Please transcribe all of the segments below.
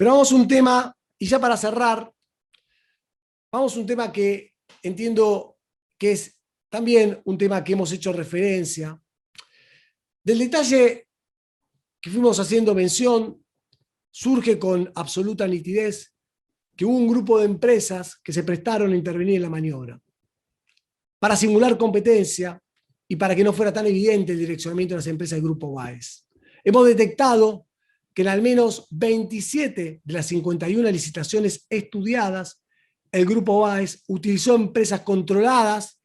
Pero vamos a un tema, y ya para cerrar, vamos a un tema que entiendo que es también un tema que hemos hecho referencia. Del detalle que fuimos haciendo mención, surge con absoluta nitidez que hubo un grupo de empresas que se prestaron a intervenir en la maniobra para simular competencia y para que no fuera tan evidente el direccionamiento de las empresas del Grupo Báez. Hemos detectado que en al menos 27 de las 51 licitaciones estudiadas, el Grupo Báez utilizó empresas controladas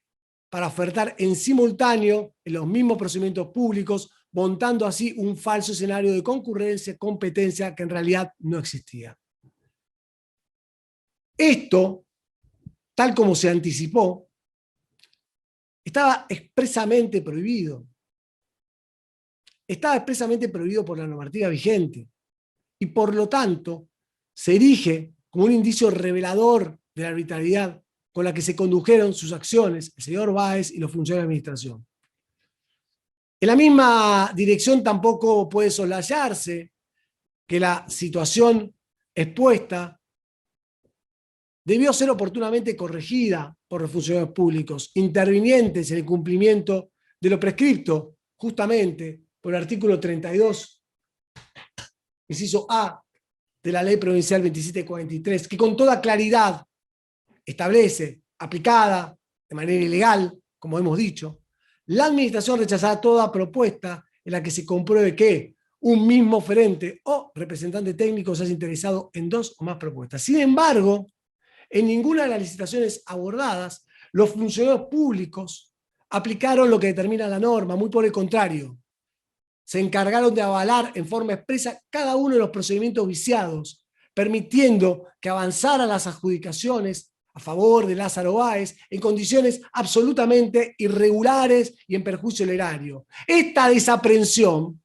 para ofertar en simultáneo en los mismos procedimientos públicos, montando así un falso escenario de concurrencia, competencia que en realidad no existía. Esto, tal como se anticipó, estaba expresamente prohibido. Estaba expresamente prohibido por la normativa vigente y por lo tanto se erige como un indicio revelador de la arbitrariedad con la que se condujeron sus acciones el señor Báez y los funcionarios de administración. En la misma dirección tampoco puede soslayarse que la situación expuesta debió ser oportunamente corregida por los funcionarios públicos, intervinientes en el cumplimiento de lo prescripto justamente por el artículo 32, inciso A, de la Ley Provincial 2743, que con toda claridad establece, aplicada de manera ilegal, como hemos dicho, la administración rechazará toda propuesta en la que se compruebe que un mismo oferente o representante técnico se haya interesado en dos o más propuestas. Sin embargo, en ninguna de las licitaciones abordadas, los funcionarios públicos aplicaron lo que determina la norma, muy por el contrario. Se encargaron de avalar en forma expresa cada uno de los procedimientos viciados, permitiendo que avanzaran las adjudicaciones a favor de Lázaro Báez en condiciones absolutamente irregulares y en perjuicio del erario. Esta desaprensión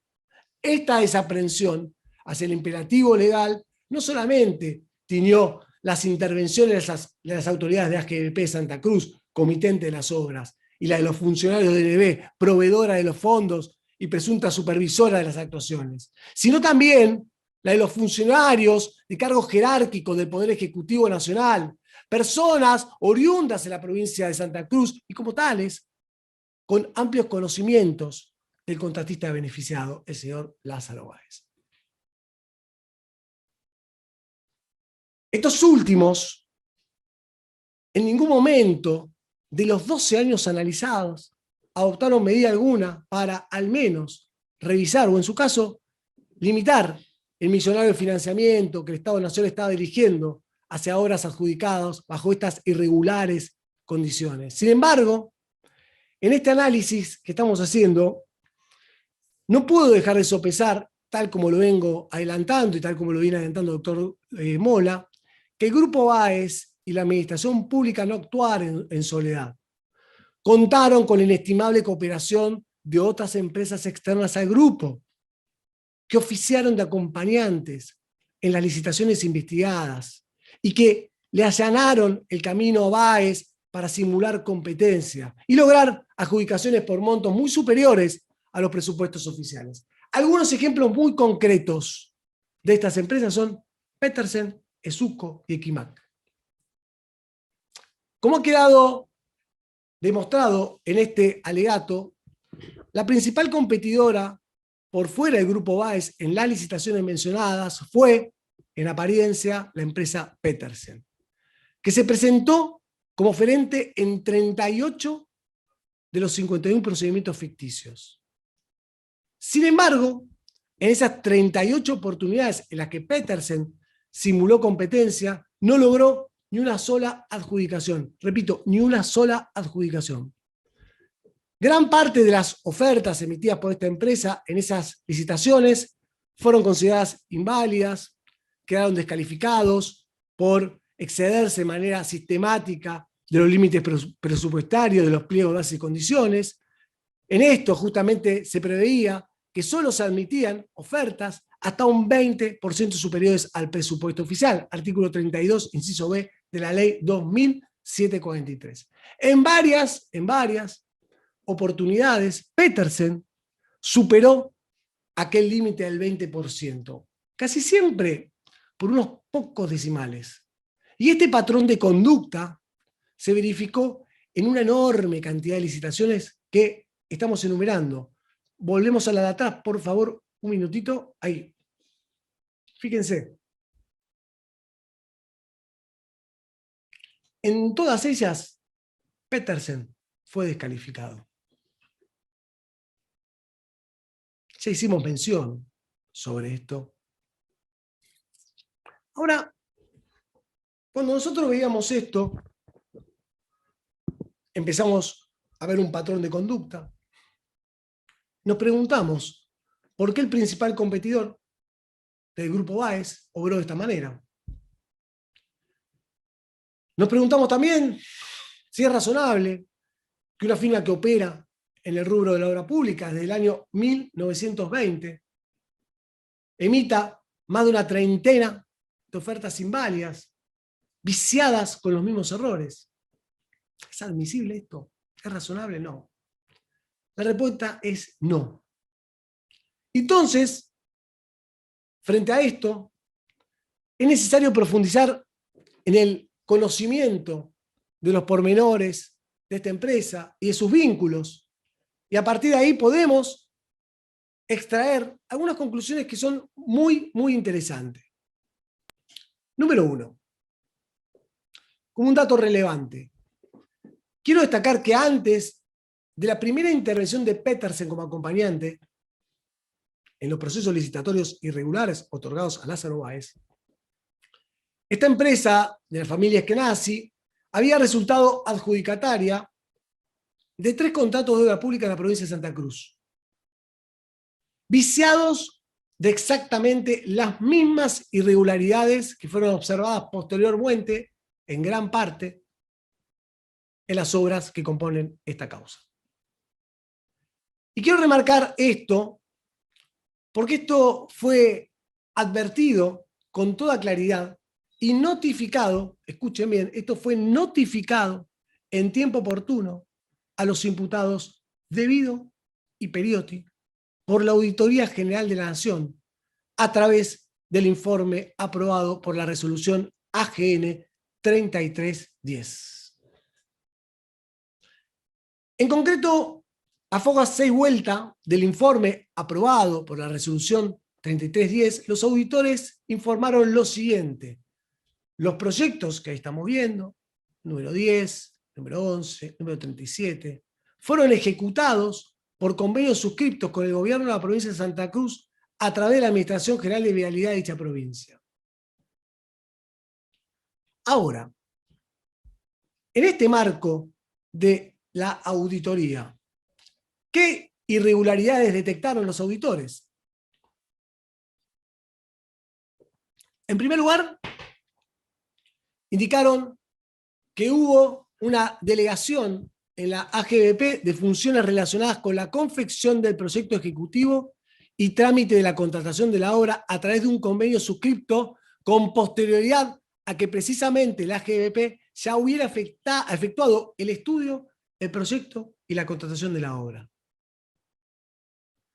hacia el imperativo legal no solamente tiñó las intervenciones de las autoridades de AGBP Santa Cruz, comitente de las obras, y la de los funcionarios de DNB, proveedora de los fondos y presunta supervisora de las actuaciones, sino también la de los funcionarios de cargos jerárquicos del Poder Ejecutivo Nacional, personas oriundas de la provincia de Santa Cruz y como tales, con amplios conocimientos del contratista beneficiado, el señor Lázaro Báez. Estos últimos, en ningún momento de los 12 años analizados, adoptaron medida alguna para al menos revisar o en su caso limitar el millonario financiamiento que el Estado Nacional estaba dirigiendo hacia obras adjudicadas bajo estas irregulares condiciones. Sin embargo, en este análisis que estamos haciendo, no puedo dejar de sopesar, tal como lo vengo adelantando y tal como lo viene adelantando el doctor Mola, que el Grupo Báez y la administración pública no actuaron en soledad. Contaron con la inestimable cooperación de otras empresas externas al grupo, que oficiaron de acompañantes en las licitaciones investigadas y que le allanaron el camino a Báez para simular competencia y lograr adjudicaciones por montos muy superiores a los presupuestos oficiales. Algunos ejemplos muy concretos de estas empresas son Petersen, Esuco y Equimac. Como ha quedado demostrado en este alegato, la principal competidora por fuera del Grupo Báez en las licitaciones mencionadas fue, en apariencia, la empresa Petersen, que se presentó como oferente en 38 de los 51 procedimientos ficticios. Sin embargo, en esas 38 oportunidades en las que Petersen simuló competencia, no logró ni una sola adjudicación. Repito, ni una sola adjudicación. Gran parte de las ofertas emitidas por esta empresa en esas licitaciones fueron consideradas inválidas, quedaron descalificados por excederse de manera sistemática de los límites presupuestarios de los pliegos de bases y condiciones. En esto justamente se preveía que solo se admitían ofertas hasta un 20% superiores al presupuesto oficial, artículo 32, inciso B, de la ley 2743. En varias oportunidades, Petersen superó aquel límite del 20%, casi siempre por unos pocos decimales. Y este patrón de conducta se verificó en una enorme cantidad de licitaciones que estamos enumerando. Volvemos a la de atrás, por favor, un minutito. Ahí. Fíjense. En todas ellas, Petersen fue descalificado. Ya hicimos mención sobre esto. Ahora, cuando nosotros veíamos esto, empezamos a ver un patrón de conducta. Nos preguntamos, ¿por qué el principal competidor del grupo Baez obró de esta manera? Nos preguntamos también si es razonable que una firma que opera en el rubro de la obra pública desde el año 1920 emita más de una treintena de ofertas inválidas, viciadas con los mismos errores. ¿Es admisible esto? ¿Es razonable? No. La respuesta es no. Entonces, frente a esto, es necesario profundizar en el conocimiento de los pormenores de esta empresa y de sus vínculos. Y a partir de ahí podemos extraer algunas conclusiones que son muy, muy interesantes. Número 1. Como un dato relevante, quiero destacar que antes de la primera intervención de Petersen como acompañante en los procesos licitatorios irregulares otorgados a Lázaro Báez, esta empresa de la familia Eskenazi había resultado adjudicataria de 3 contratos de obra pública en la provincia de Santa Cruz, viciados de exactamente las mismas irregularidades que fueron observadas posteriormente, en gran parte, en las obras que componen esta causa. Y quiero remarcar esto, porque esto fue advertido con toda claridad y notificado, escuchen bien, esto fue notificado en tiempo oportuno a los imputados Devido y Periotti por la Auditoría General de la Nación a través del informe aprobado por la resolución AGN 3310. En concreto, a fojas 6 vuelta del informe aprobado por la resolución 3310, los auditores informaron lo siguiente: los proyectos que ahí estamos viendo, número 10, número 11, número 37, fueron ejecutados por convenios suscriptos con el gobierno de la provincia de Santa Cruz a través de la Administración General de Vialidad de dicha provincia. Ahora, en este marco de la auditoría, ¿qué irregularidades detectaron los auditores? En primer lugar, indicaron que hubo una delegación en la AGBP de funciones relacionadas con la confección del proyecto ejecutivo y trámite de la contratación de la obra a través de un convenio suscripto con posterioridad a que precisamente la AGBP ya hubiera efectuado el estudio, el proyecto y la contratación de la obra.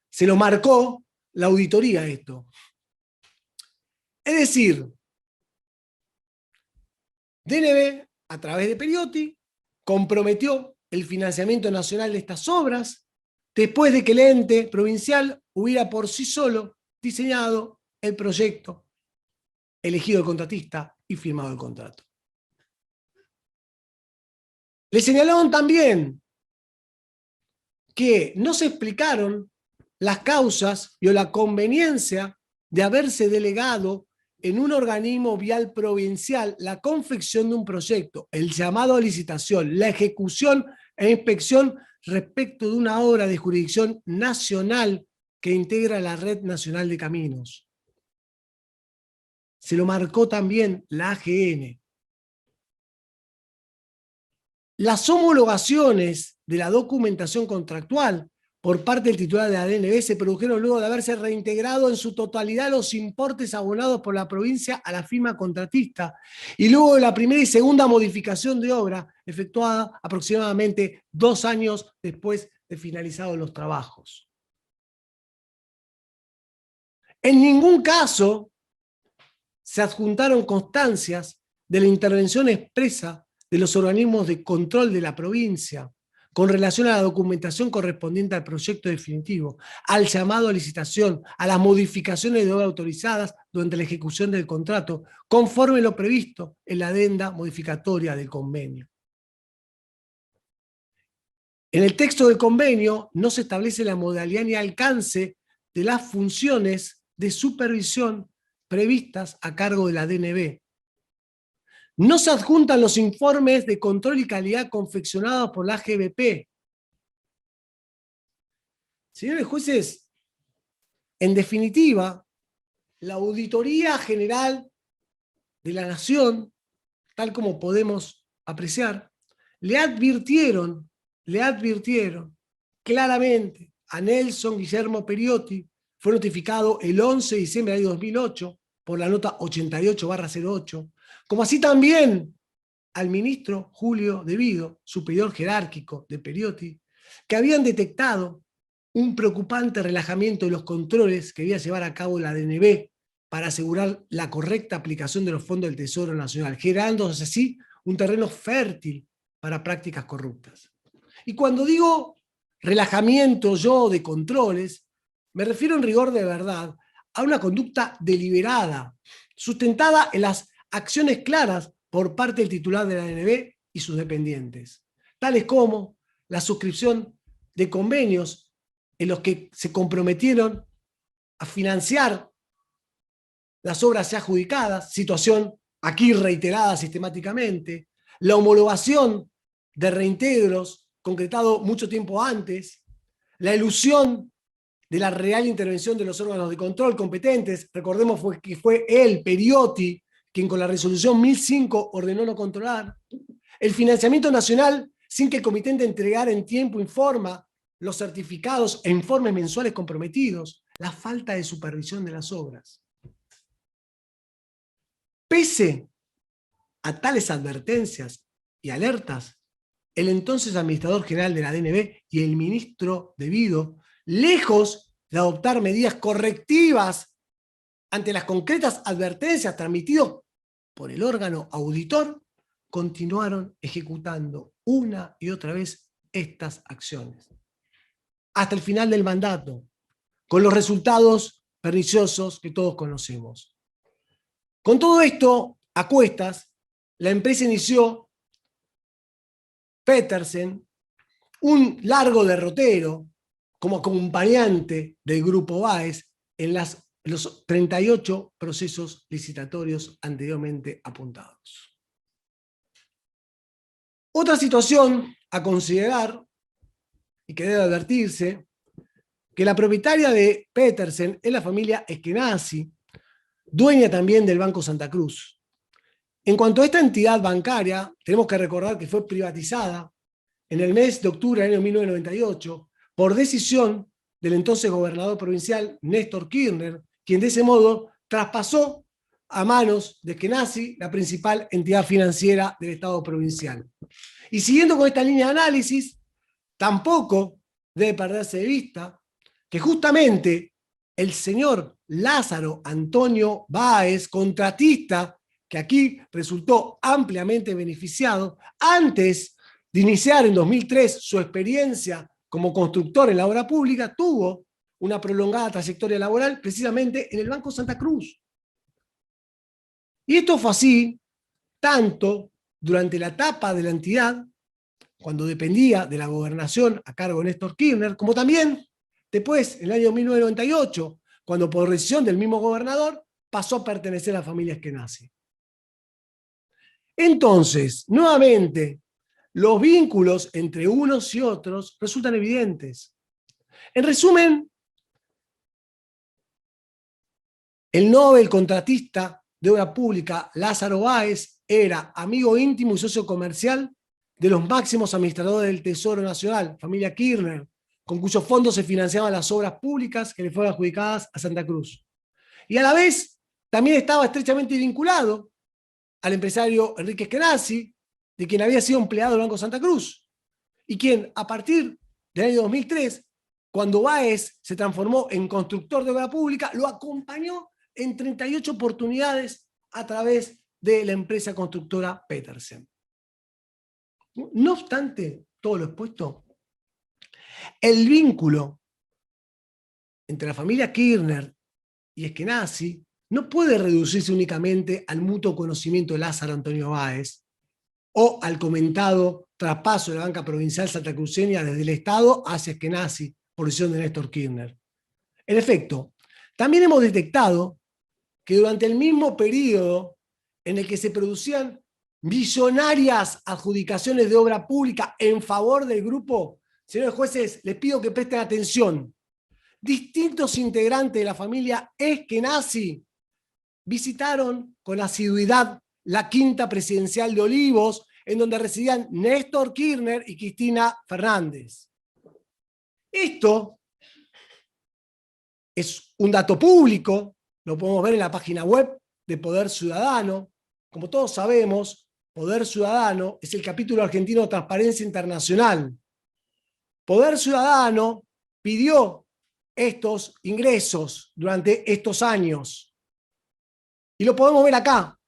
Se lo marcó la auditoría esto. Es decir, DNB, a través de Periotti, comprometió el financiamiento nacional de estas obras después de que el ente provincial hubiera por sí solo diseñado el proyecto, elegido el contratista y firmado el contrato. Le señalaron también que no se explicaron las causas y o la conveniencia de haberse delegado en un organismo vial provincial la confección de un proyecto, el llamado a licitación, la ejecución e inspección respecto de una obra de jurisdicción nacional que integra la Red Nacional de Caminos. Se lo marcó también la AGN. Las homologaciones de la documentación contractual por parte del titular de la DNB se produjeron luego de haberse reintegrado en su totalidad los importes abonados por la provincia a la firma contratista y luego de la primera y segunda modificación de obra efectuada aproximadamente 2 años después de finalizados los trabajos. En ningún caso se adjuntaron constancias de la intervención expresa de los organismos de control de la provincia con relación a la documentación correspondiente al proyecto definitivo, al llamado a licitación, a las modificaciones de obra autorizadas durante la ejecución del contrato, conforme lo previsto en la adenda modificatoria del convenio. En el texto del convenio no se establece la modalidad ni alcance de las funciones de supervisión previstas a cargo de la DNB. No se adjuntan los informes de control y calidad confeccionados por la AGBP. Señores jueces, en definitiva, la Auditoría General de la Nación, tal como podemos apreciar, le advirtieron claramente a Nelson Guillermo Periotti, fue notificado el 11 de diciembre del año 2008 por la nota 88/08, como así también al ministro Julio De Vido, superior jerárquico de Periotti, que habían detectado un preocupante relajamiento de los controles que debía llevar a cabo la DNB para asegurar la correcta aplicación de los fondos del Tesoro Nacional, generándose así un terreno fértil para prácticas corruptas. Y cuando digo relajamiento de controles, me refiero en rigor de verdad a una conducta deliberada, sustentada en las acciones claras por parte del titular de la DNB y sus dependientes, tales como la suscripción de convenios en los que se comprometieron a financiar las obras ya adjudicadas, situación aquí reiterada sistemáticamente, la homologación de reintegros concretado mucho tiempo antes, la elusión de la real intervención de los órganos de control competentes. Recordemos que fue él, Periotti, quien con la resolución 1005 ordenó no controlar, el financiamiento nacional sin que el comitente entregara en tiempo y forma los certificados e informes mensuales comprometidos, la falta de supervisión de las obras. Pese a tales advertencias y alertas, el entonces administrador general de la DNB y el ministro De Vido, lejos de adoptar medidas correctivas ante las concretas advertencias transmitidas por el órgano auditor, continuaron ejecutando una y otra vez estas acciones, hasta el final del mandato, con los resultados perniciosos que todos conocemos. Con todo esto a cuestas, la empresa inició, Petersen, un largo derrotero como acompañante del Grupo Báez en los 38 procesos licitatorios anteriormente apuntados. Otra situación a considerar, y que debe advertirse, que la propietaria de Petersen es la familia Eskenazi, dueña también del Banco Santa Cruz. En cuanto a esta entidad bancaria, tenemos que recordar que fue privatizada en el mes de octubre del año 1998 por decisión del entonces gobernador provincial Néstor Kirchner, quien de ese modo traspasó a manos de Eskenazi la principal entidad financiera del Estado provincial. Y siguiendo con esta línea de análisis, tampoco debe perderse de vista que justamente el señor Lázaro Antonio Báez, contratista, que aquí resultó ampliamente beneficiado, antes de iniciar en 2003 su experiencia como constructor en la obra pública, tuvo una prolongada trayectoria laboral precisamente en el Banco Santa Cruz. Y esto fue así tanto durante la etapa de la entidad, cuando dependía de la gobernación a cargo de Néstor Kirchner, como también después, en el año 1998, cuando por decisión del mismo gobernador pasó a pertenecer a la familia Eskenazi. Entonces, nuevamente, los vínculos entre unos y otros resultan evidentes. En resumen, el Nobel contratista de obra pública Lázaro Báez era amigo íntimo y socio comercial de los máximos administradores del Tesoro Nacional, familia Kirchner, con cuyos fondos se financiaban las obras públicas que le fueron adjudicadas a Santa Cruz. Y a la vez, también estaba estrechamente vinculado al empresario Enrique Eskenazi, de quien había sido empleado del Banco Santa Cruz, y quien, a partir del año 2003, cuando Báez se transformó en constructor de obra pública, lo acompañó en 38 oportunidades a través de la empresa constructora Petersen. No obstante todo lo expuesto, el vínculo entre la familia Kirchner y Eskenazi no puede reducirse únicamente al mutuo conocimiento de Lázaro Antonio Báez o al comentado traspaso de la banca provincial santacruceña desde el Estado hacia Eskenazi por decisión de Néstor Kirchner. En efecto, también hemos detectado que durante el mismo periodo en el que se producían millonarias adjudicaciones de obra pública en favor del grupo, señores jueces, les pido que presten atención, distintos integrantes de la familia Eskenazi visitaron con asiduidad la quinta presidencial de Olivos, en donde residían Néstor Kirchner y Cristina Fernández. Esto es un dato público, lo podemos ver en la página web de Poder Ciudadano. Como todos sabemos, Poder Ciudadano es el capítulo argentino de Transparencia Internacional. Poder Ciudadano pidió estos ingresos durante estos años. Y lo podemos ver acá.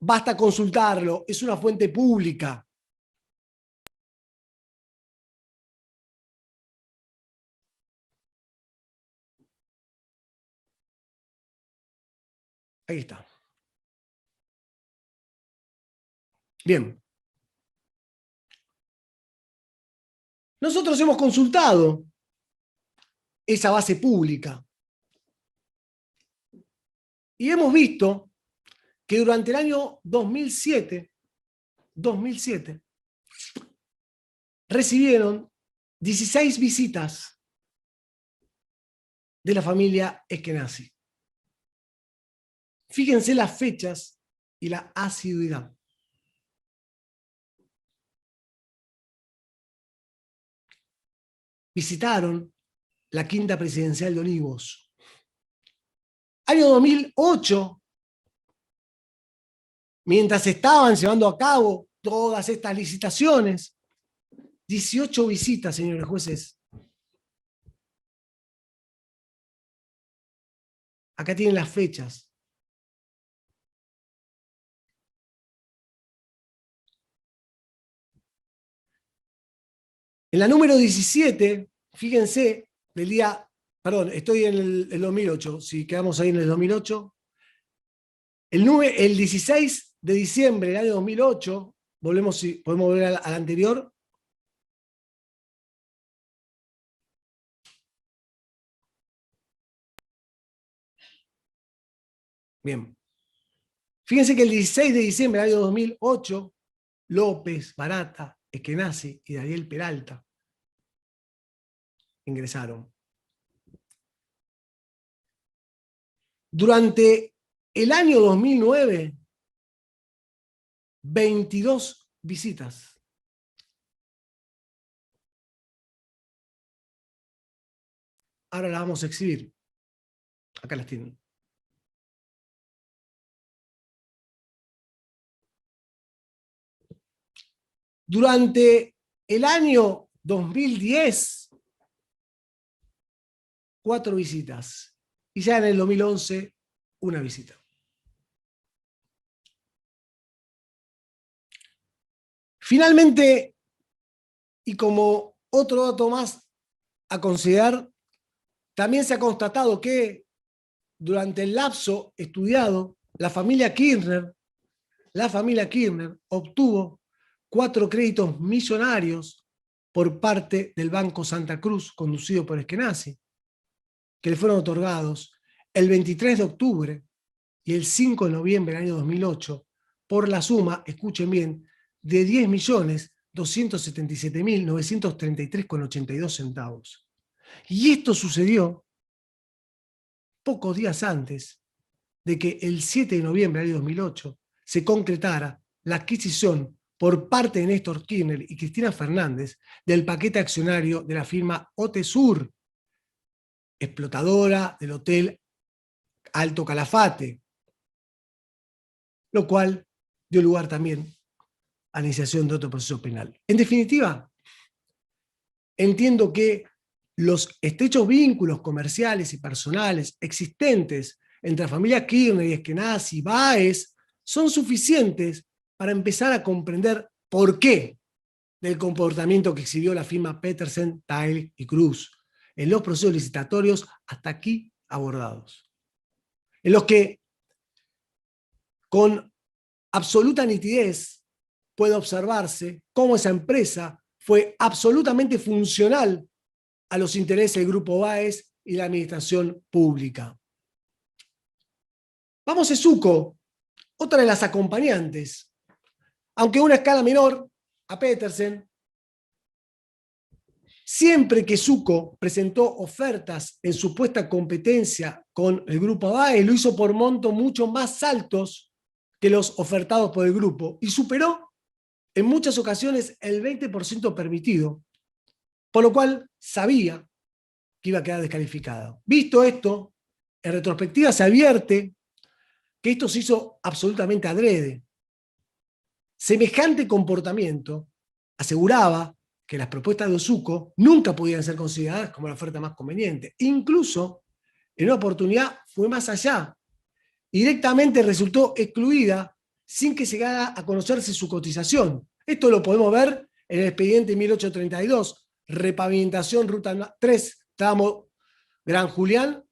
Basta consultarlo, es una fuente pública. Ahí está. Bien. Nosotros hemos consultado esa base pública y hemos visto que durante el año 2007 recibieron 16 visitas de la familia Eskenazi. Fíjense las fechas y la asiduidad. Visitaron la quinta presidencial de Olivos. Año 2008, mientras estaban llevando a cabo todas estas licitaciones, 18 visitas, señores jueces. Acá tienen las fechas. En la número 17, fíjense, del día, perdón, estoy en el 2008, si quedamos ahí en el 2008, el 16 de diciembre del año 2008, podemos volver al anterior. Bien. Fíjense que el 16 de diciembre del año 2008, López, Barata, Eskenazi y Daniel Peralta ingresaron. Durante el año 2009, 22 visitas. Ahora las vamos a exhibir. Acá las tienen. Durante el año 2010, 4 visitas. Y ya en el 2011, una visita. Finalmente, y como otro dato más a considerar, también se ha constatado que durante el lapso estudiado, la familia Kirchner obtuvo 4 créditos millonarios por parte del Banco Santa Cruz, conducido por Eskenazi, que le fueron otorgados el 23 de octubre y el 5 de noviembre del año 2008 por la suma, escuchen bien, de 10.277.933,82 centavos. Y esto sucedió pocos días antes de que el 7 de noviembre del año 2008 se concretara la adquisición por parte de Néstor Kirchner y Cristina Fernández del paquete accionario de la firma Otesur, explotadora del Hotel Alto Calafate, lo cual dio lugar también a la iniciación de otro proceso penal. En definitiva, entiendo que los estrechos vínculos comerciales y personales existentes entre la familia Kirchner y Eskenazi y Báez son suficientes para empezar a comprender por qué del comportamiento que exhibió la firma Petersen, Tile y Cruz en los procesos licitatorios hasta aquí abordados, en los que con absoluta nitidez puede observarse cómo esa empresa fue absolutamente funcional a los intereses del Grupo Báez y la administración pública. Vamos a Zucco, otra de las acompañantes, aunque a una escala menor, a Petersen. Siempre que Zucco presentó ofertas en supuesta competencia con el Grupo Báez, lo hizo por montos mucho más altos que los ofertados por el grupo y superó en muchas ocasiones el 20% permitido, por lo cual sabía que iba a quedar descalificado. Visto esto, en retrospectiva se advierte que esto se hizo absolutamente adrede. Semejante comportamiento aseguraba que las propuestas de Zucco nunca podían ser consideradas como la oferta más conveniente. Incluso, en una oportunidad fue más allá. Directamente resultó excluida sin que llegara a conocerse su cotización. Esto lo podemos ver en el expediente 1832, repavimentación Ruta 3, tramo Gran Julián,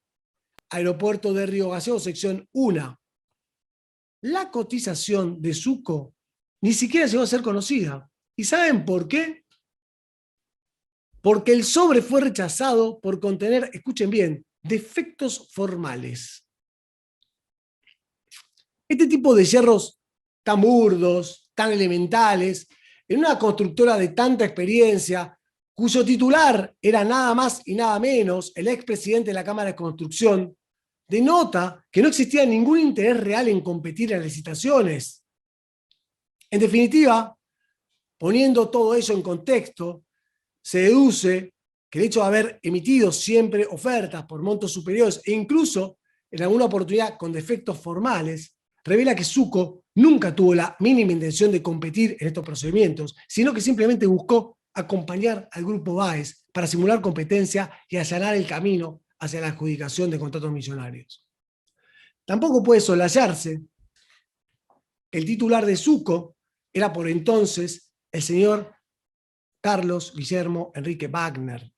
Aeropuerto de Río Gallegos, sección 1. La cotización de Zucco ni siquiera llegó a ser conocida. ¿Y saben por qué? Porque el sobre fue rechazado por contener, escuchen bien, defectos formales. Este tipo de yerros tan burdos, tan elementales, en una constructora de tanta experiencia, cuyo titular era nada más y nada menos el expresidente de la Cámara de Construcción, denota que no existía ningún interés real en competir en las licitaciones. En definitiva, poniendo todo eso en contexto, se deduce que el hecho de haber emitido siempre ofertas por montos superiores e incluso en alguna oportunidad con defectos formales, revela que Zucco nunca tuvo la mínima intención de competir en estos procedimientos, sino que simplemente buscó acompañar al Grupo Báez para simular competencia y allanar el camino hacia la adjudicación de contratos millonarios. Tampoco puede soslayarse que el titular de Zucco era por entonces el señor Carlos Guillermo Enrique Wagner,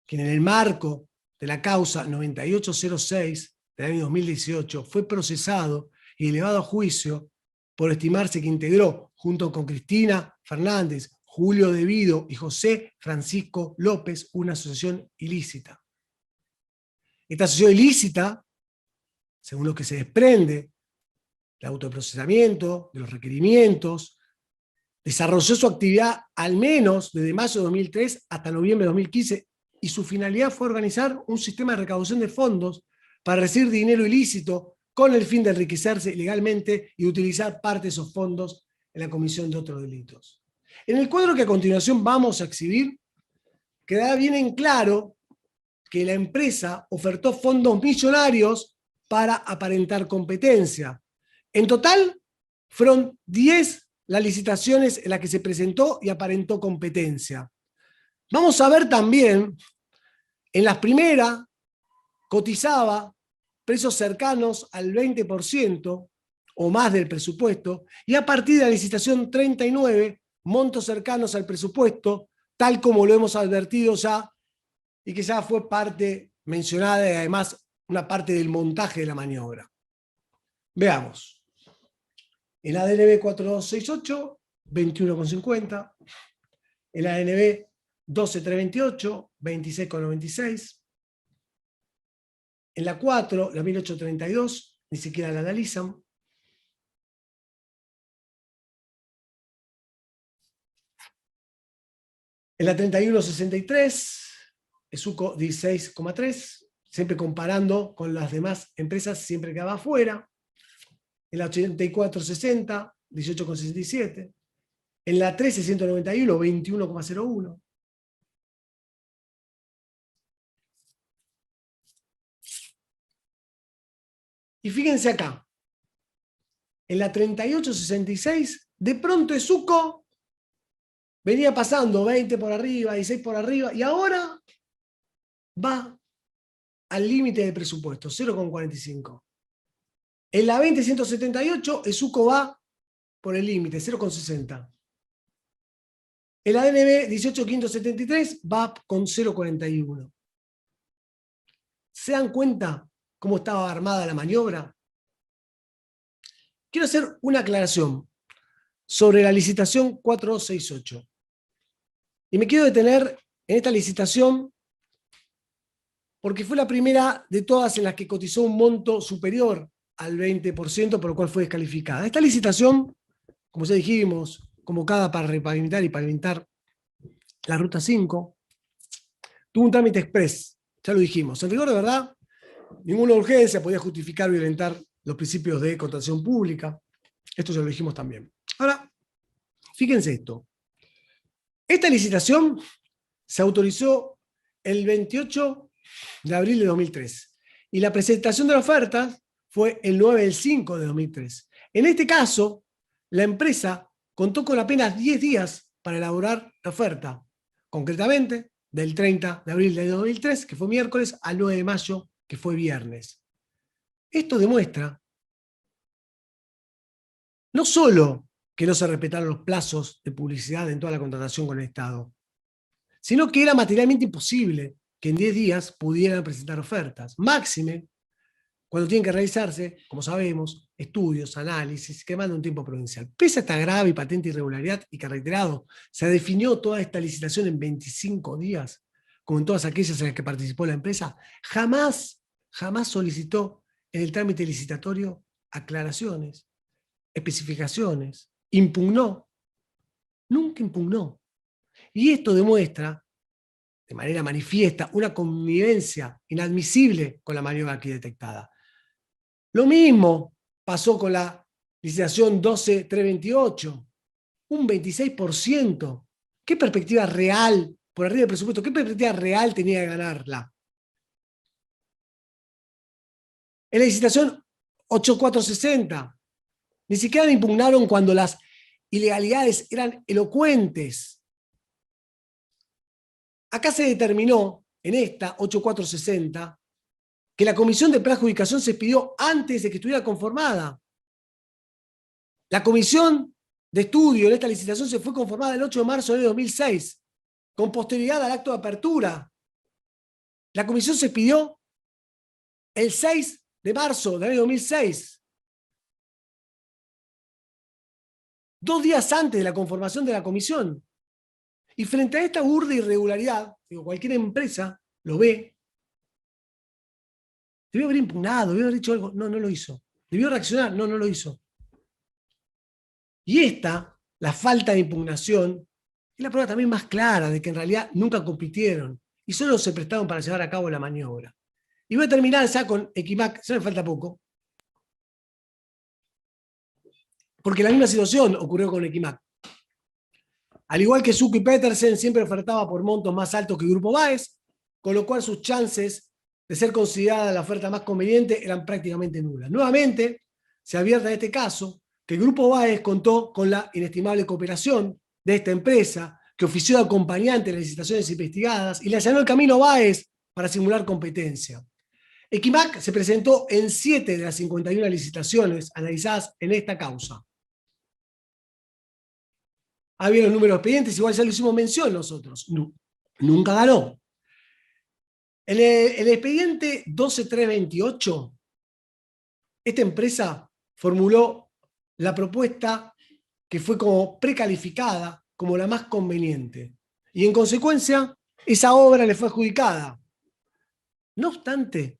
quien en el marco de la causa 9806 del año 2018 fue procesado y elevado a juicio por estimarse que integró, junto con Cristina Fernández, Julio Devido y José Francisco López, una asociación ilícita. Esta asociación ilícita, según lo que se desprende del autoprocesamiento, de los requerimientos, desarrolló su actividad al menos desde mayo de 2003 hasta noviembre de 2015 y su finalidad fue organizar un sistema de recaudación de fondos para recibir dinero ilícito con el fin de enriquecerse ilegalmente y utilizar parte de esos fondos en la comisión de otros delitos. En el cuadro que a continuación vamos a exhibir, quedará bien en claro que la empresa ofertó fondos millonarios para aparentar competencia. En total, fueron 10 las licitaciones en las que se presentó y aparentó competencia. Vamos a ver también, en las primeras, cotizaba precios cercanos al 20% o más del presupuesto, y a partir de la licitación 39, montos cercanos al presupuesto, tal como lo hemos advertido ya, y que ya fue parte mencionada y además una parte del montaje de la maniobra. Veamos. El ADNB 4268, 21,50. El ADNB 12328, 26,96. En la 4, la 1832, ni siquiera la analizan. En la 3163, Zucco 16,3, siempre comparando con las demás empresas, siempre quedaba afuera. En la 8460, 18,67. En la 13191, 21,01. Y fíjense acá, en la 3866, de pronto Zucco venía pasando 20 por arriba, 16 por arriba, y ahora va al límite del presupuesto, 0,45. En la 20178, el suco va por el límite, 0,60. El ADNB 18573 va con 0,41. ¿Se dan cuenta cómo estaba armada la maniobra? Quiero hacer una aclaración sobre la licitación 4268. Y me quiero detener en esta licitación porque fue la primera de todas en las que cotizó un monto superior al 20%, por lo cual fue descalificada. Esta licitación, como ya dijimos, convocada para repavimentar y pavimentar la Ruta 5, tuvo un trámite express, ya lo dijimos. En rigor de verdad, ninguna urgencia podía justificar o violentar los principios de contratación pública. Esto ya lo dijimos también. Ahora, fíjense esto. Esta licitación se autorizó el 28 de abril de 2003 y la presentación de la oferta fue el 9 del 5 de 2003. En este caso, la empresa contó con apenas 10 días para elaborar la oferta, concretamente del 30 de abril de 2003, que fue miércoles, al 9 de mayo, que fue viernes. Esto demuestra no solo que no se respetaron los plazos de publicidad en toda la contratación con el Estado, sino que era materialmente imposible que en 10 días pudieran presentar ofertas. Máxime, cuando tienen que realizarse, como sabemos, estudios, análisis, que demandan un tiempo prudencial. Pese a esta grave y patente irregularidad, y que reiterado, se definió toda esta licitación en 25 días, como en todas aquellas en las que participó la empresa, jamás solicitó en el trámite licitatorio aclaraciones, especificaciones, impugnó, nunca impugnó. Y esto demuestra, de manera manifiesta, una connivencia inadmisible con la maniobra aquí detectada. Lo mismo pasó con la licitación 12328, un 26%. ¿Qué perspectiva real, por arriba del presupuesto, qué perspectiva real tenía de ganarla? En la licitación 8460, ni siquiera la impugnaron cuando las ilegalidades eran elocuentes. Acá se determinó, en esta 8460, que la comisión de preadjudicación se pidió antes de que estuviera conformada. La comisión de estudio en esta licitación se fue conformada el 8 de marzo de 2006, con posterioridad al acto de apertura. La comisión se pidió el 6 de marzo del año 2006, 2 días antes de la conformación de la comisión. Y frente a esta burda irregularidad, digo, cualquier empresa lo ve, debió haber impugnado, debió haber dicho algo, no lo hizo. Debió reaccionar, no lo hizo. Y esta, la falta de impugnación, es la prueba también más clara de que en realidad nunca compitieron y solo se prestaron para llevar a cabo la maniobra. Y voy a terminar ya con Equimac, ya me falta poco, porque la misma situación ocurrió con Equimac. Al igual que Zucco y Petersen, siempre ofertaba por montos más altos que el Grupo Baez, con lo cual sus chances de ser considerada la oferta más conveniente eran prácticamente nulas. Nuevamente, se advierte en este caso que el Grupo Baez contó con la inestimable cooperación de esta empresa, que ofició de acompañante en las licitaciones investigadas y le allanó el camino a Baez para simular competencia. Equimac se presentó en 7 de las 51 licitaciones analizadas en esta causa. Había los números expedientes, igual ya lo hicimos mención nosotros. Nunca ganó. En el expediente 12328, esta empresa formuló la propuesta que fue como precalificada como la más conveniente. Y en consecuencia, esa obra le fue adjudicada. No obstante,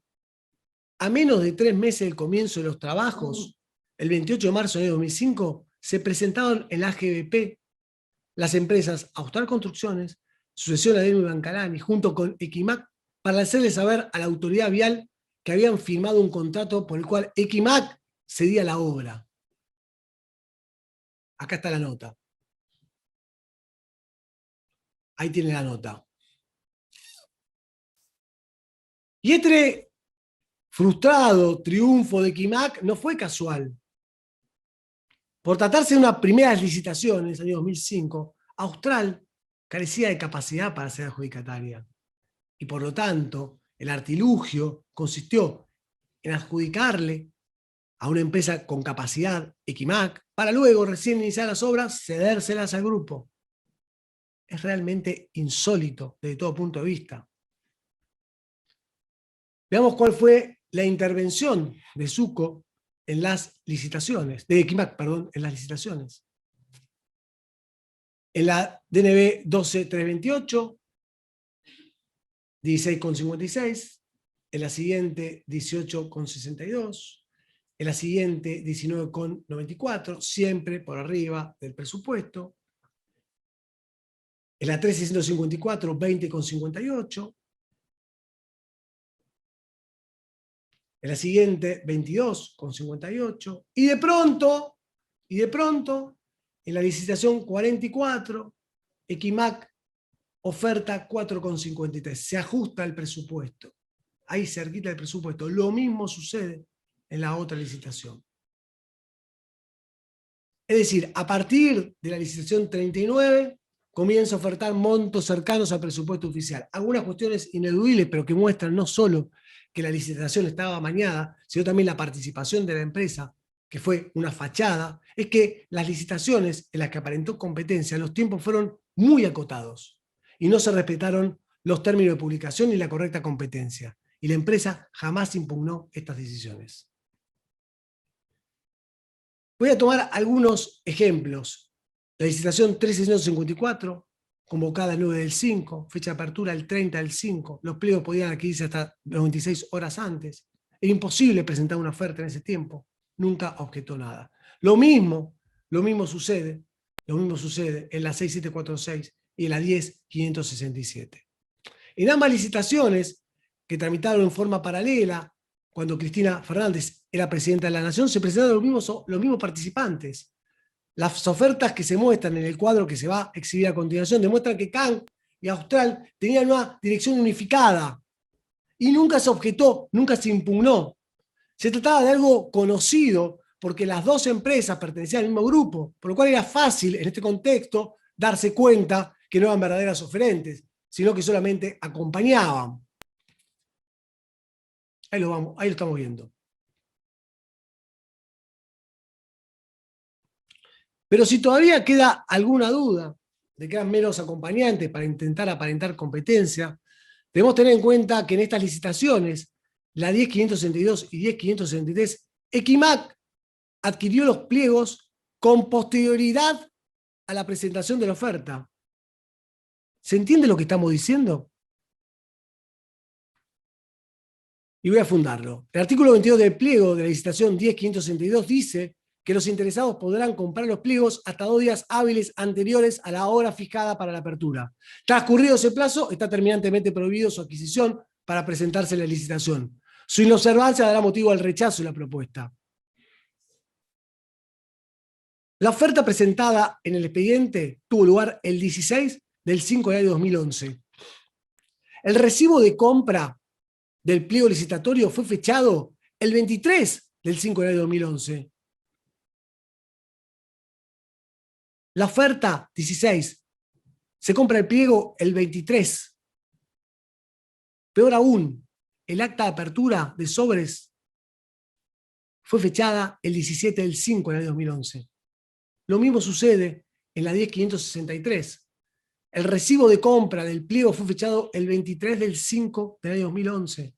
a menos de 3 meses del comienzo de los trabajos, el 28 de marzo de 2005, se presentaron en la AGBP las empresas Austral Construcciones, Sucesión Ademo y Bancalani, junto con Equimac, para hacerle saber a la autoridad vial que habían firmado un contrato por el cual Equimac cedía la obra. Acá está la nota. Ahí tiene la nota. Y este frustrado triunfo de Equimac no fue casual. Por tratarse de una primera licitación en el año 2005, Austral carecía de capacidad para ser adjudicataria. Y por lo tanto, el artilugio consistió en adjudicarle a una empresa con capacidad, Equimac, para luego, recién iniciar las obras, cedérselas al grupo. Es realmente insólito desde todo punto de vista. Veamos cuál fue la intervención de Suco en las licitaciones, de Equimac, perdón, en las licitaciones. En la DNB 12328, 16,56, en la siguiente 18,62, en la siguiente 19,94, siempre por arriba del presupuesto. En la 3654, 20,58. En la siguiente 22,58. Y de pronto, en la licitación 44, Equimac oferta 4,53. Se ajusta el presupuesto. Ahí cerquita del presupuesto. Lo mismo sucede en la otra licitación. Es decir, a partir de la licitación 39, comienza a ofertar montos cercanos al presupuesto oficial. Algunas cuestiones ineludibles, pero que muestran no solo que la licitación estaba amañada, sino también la participación de la empresa, que fue una fachada, es que las licitaciones en las que aparentó competencia, los tiempos fueron muy acotados y no se respetaron los términos de publicación ni la correcta competencia. Y la empresa jamás impugnó estas decisiones. Voy a tomar algunos ejemplos. La licitación 13654, convocada el 9 del 5, fecha de apertura el 30 del 5, los pliegos podían adquirirse hasta 96 horas antes. Era imposible presentar una oferta en ese tiempo. Nunca objetó nada. Lo mismo sucede en la 6746 y en la 10567. En ambas licitaciones, que tramitaron en forma paralela, cuando Cristina Fernández era presidenta de la Nación, se presentaron los mismos participantes. Las ofertas que se muestran en el cuadro que se va a exhibir a continuación demuestran que CAN y Austral tenían una dirección unificada y nunca se objetó, nunca se impugnó. Se trataba de algo conocido porque las dos empresas pertenecían al mismo grupo, por lo cual era fácil en este contexto darse cuenta que no eran verdaderas oferentes, sino que solamente acompañaban. Ahí lo estamos viendo. Pero si todavía queda alguna duda de que eran meros acompañantes para intentar aparentar competencia, debemos tener en cuenta que en estas licitaciones, la 10562 y 10563, Equimac adquirió los pliegos con posterioridad a la presentación de la oferta. ¿Se entiende lo que estamos diciendo? Y voy a fundarlo. El artículo 22 del pliego de la licitación 10562 dice que los interesados podrán comprar los pliegos hasta 2 días hábiles anteriores a la hora fijada para la apertura. Transcurrido ese plazo, está terminantemente prohibido su adquisición para presentarse en la licitación. Su inobservancia dará motivo al rechazo de la propuesta. La oferta presentada en el expediente tuvo lugar el 16 del 5 del año 2011. El recibo de compra del pliego licitatorio fue fechado el 23 del 5 del año 2011. La oferta 16. Se compra el pliego el 23. Peor aún, el acta de apertura de sobres fue fechada el 17 del 5 del año 2011. Lo mismo sucede en la 10563. El recibo de compra del pliego fue fechado el 23 del 5 del año 2011.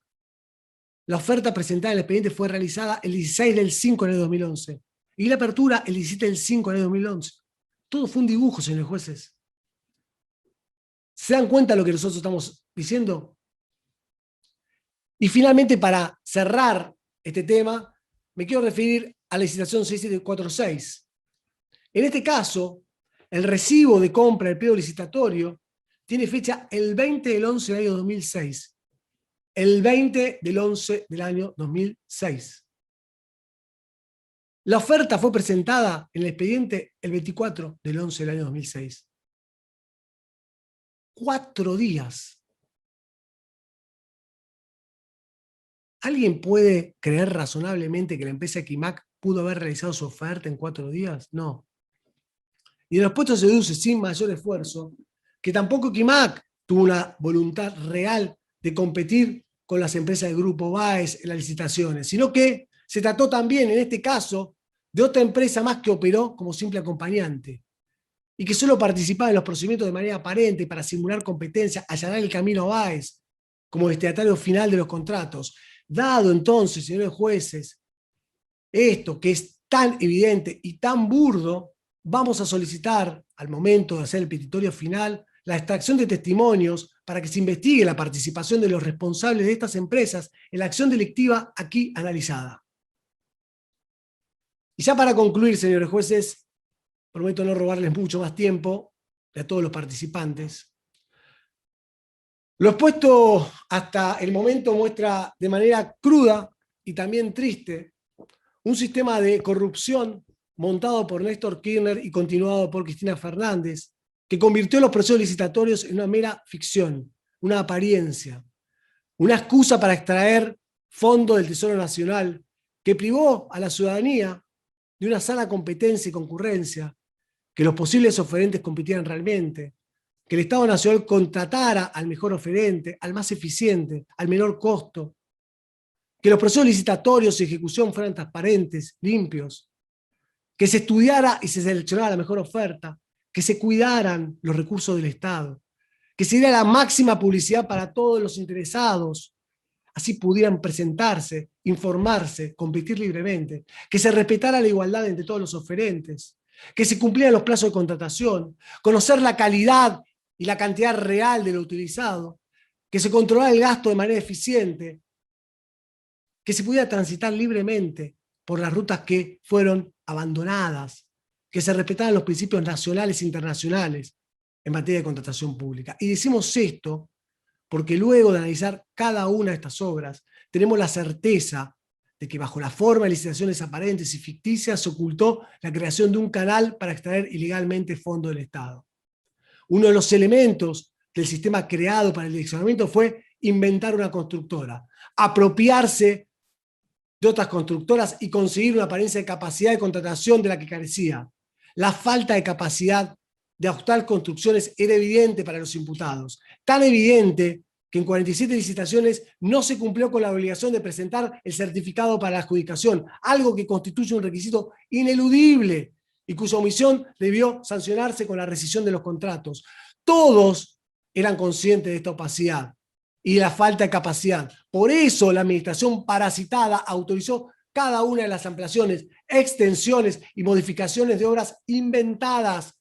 La oferta presentada en el expediente fue realizada el 16 del 5 del año 2011. Y la apertura el 17 del 5 del año 2011. Todo fue un dibujo, señores jueces. ¿Se dan cuenta de lo que nosotros estamos diciendo? Y finalmente, para cerrar este tema, me quiero referir a la licitación 6746. En este caso, el recibo de compra del pliego licitatorio tiene fecha el 20 del 11 del año 2006. El 20 del 11 del año 2006. La oferta fue presentada en el expediente el 24 del 11 del año 2006. 4 días. ¿Alguien puede creer razonablemente que la empresa Equimac pudo haber realizado su oferta en 4 días? No. Y de los puestos se deduce sin mayor esfuerzo que tampoco Equimac tuvo una voluntad real de competir con las empresas del Grupo Baez en las licitaciones, sino que Se trató también, en este caso, de otra empresa más que operó como simple acompañante y que solo participaba en los procedimientos de manera aparente para simular competencia, allanar el camino a Báez como destinatario final de los contratos. Dado entonces, señores jueces, esto que es tan evidente y tan burdo, vamos a solicitar, al momento de hacer el petitorio final, la extracción de testimonios para que se investigue la participación de los responsables de estas empresas en la acción delictiva aquí analizada. Y ya para concluir, señores jueces, prometo no robarles mucho más tiempo a todos los participantes. Lo expuesto hasta el momento muestra de manera cruda y también triste un sistema de corrupción montado por Néstor Kirchner y continuado por Cristina Fernández, que convirtió los procesos licitatorios en una mera ficción, una apariencia, una excusa para extraer fondos del Tesoro Nacional, que privó a la ciudadanía de una sana competencia y concurrencia, que los posibles oferentes compitieran realmente, que el Estado Nacional contratara al mejor oferente, al más eficiente, al menor costo, que los procesos licitatorios y ejecución fueran transparentes, limpios, que se estudiara y se seleccionara la mejor oferta, que se cuidaran los recursos del Estado, que se diera la máxima publicidad para todos los interesados, así pudieran presentarse, informarse, competir libremente, que se respetara la igualdad entre todos los oferentes, que se cumplieran los plazos de contratación, conocer la calidad y la cantidad real de lo utilizado, que se controlara el gasto de manera eficiente, que se pudiera transitar libremente por las rutas que fueron abandonadas, que se respetaran los principios nacionales e internacionales en materia de contratación pública. Y decimos esto porque luego de analizar cada una de estas obras, tenemos la certeza de que bajo la forma de licitaciones aparentes y ficticias se ocultó la creación de un canal para extraer ilegalmente fondos del Estado. Uno de los elementos del sistema creado para el direccionamiento fue inventar una constructora, apropiarse de otras constructoras y conseguir una apariencia de capacidad de contratación de la que carecía. La falta de capacidad de ajustar construcciones era evidente para los imputados, tan evidente que en 47 licitaciones no se cumplió con la obligación de presentar el certificado para la adjudicación, algo que constituye un requisito ineludible y cuya omisión debió sancionarse con la rescisión de los contratos. Todos eran conscientes de esta opacidad y de la falta de capacidad. Por eso la administración parasitada autorizó cada una de las ampliaciones, extensiones y modificaciones de obras inventadas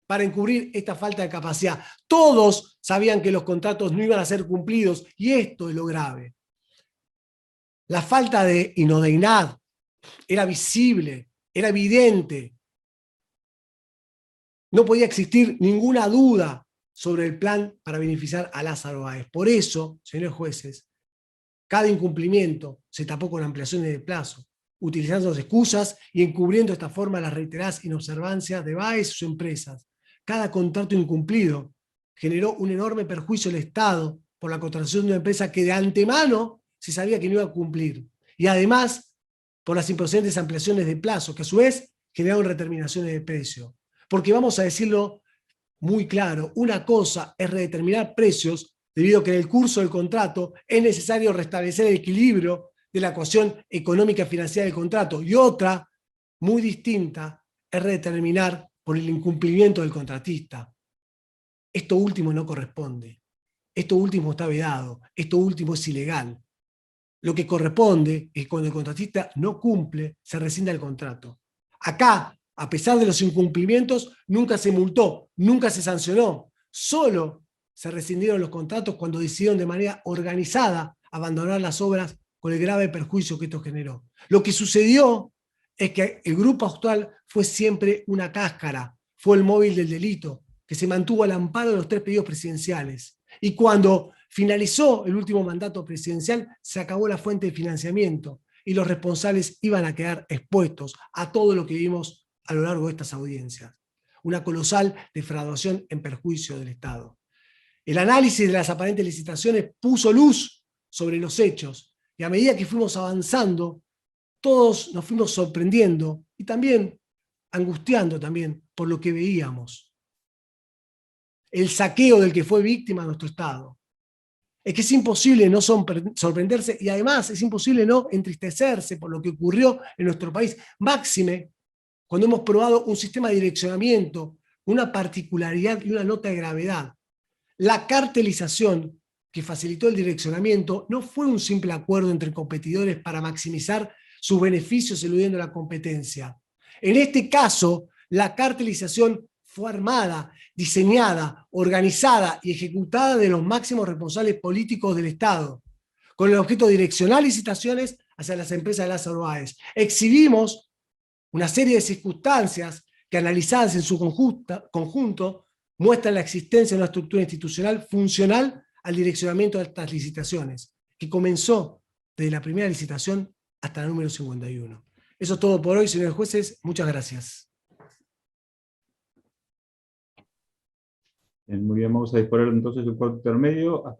para encubrir esta falta de capacidad. Todos sabían que los contratos no iban a ser cumplidos y esto es lo grave. La falta de idoneidad era visible, era evidente. No podía existir ninguna duda sobre el plan para beneficiar a Lázaro Báez. Por eso, señores jueces, cada incumplimiento se tapó con ampliaciones de plazo, utilizando excusas y encubriendo de esta forma las reiteradas inobservancias de Báez y sus empresas. Cada contrato incumplido generó un enorme perjuicio al Estado por la contratación de una empresa que de antemano se sabía que no iba a cumplir. Y además, por las improcedentes ampliaciones de plazo, que a su vez generaron redeterminaciones de precio. Porque vamos a decirlo muy claro, una cosa es redeterminar precios debido a que en el curso del contrato es necesario restablecer el equilibrio de la ecuación económica y financiera del contrato, y otra, muy distinta, es redeterminar por el incumplimiento del contratista. Esto último no corresponde, esto último está vedado, esto último es ilegal. Lo que corresponde es que cuando el contratista no cumple, se rescinda el contrato. Acá, a pesar de los incumplimientos, nunca se multó, nunca se sancionó. Solo se rescindieron los contratos cuando decidieron de manera organizada abandonar las obras con el grave perjuicio que esto generó. Lo que sucedió es que el grupo actual fue siempre una cáscara, fue el móvil del delito, que se mantuvo al amparo de los 3 pedidos presidenciales. Y cuando finalizó el último mandato presidencial, se acabó la fuente de financiamiento y los responsables iban a quedar expuestos a todo lo que vimos a lo largo de estas audiencias. Una colosal defraudación en perjuicio del Estado. El análisis de las aparentes licitaciones puso luz sobre los hechos y a medida que fuimos avanzando, todos nos fuimos sorprendiendo y también angustiando también por lo que veíamos. El saqueo del que fue víctima nuestro Estado. es que es imposible no sorprenderse y además es imposible no entristecerse por lo que ocurrió en nuestro país. Máxime, cuando hemos probado un sistema de direccionamiento, una particularidad y una nota de gravedad. La cartelización que facilitó el direccionamiento no fue un simple acuerdo entre competidores para maximizar sus beneficios eludiendo la competencia. En este caso, la cartelización fue armada, diseñada, organizada y ejecutada de los máximos responsables políticos del Estado, con el objeto de direccionar licitaciones hacia las empresas de Lázaro Báez. Exhibimos una serie de circunstancias que, analizadas en su conjunto, muestran la existencia de una estructura institucional funcional al direccionamiento de estas licitaciones, que comenzó desde la primera licitación hasta la número 51. Eso es todo por hoy, señores jueces. Muchas gracias. Muy bien, vamos a disponer entonces del cuarto intermedio. Hasta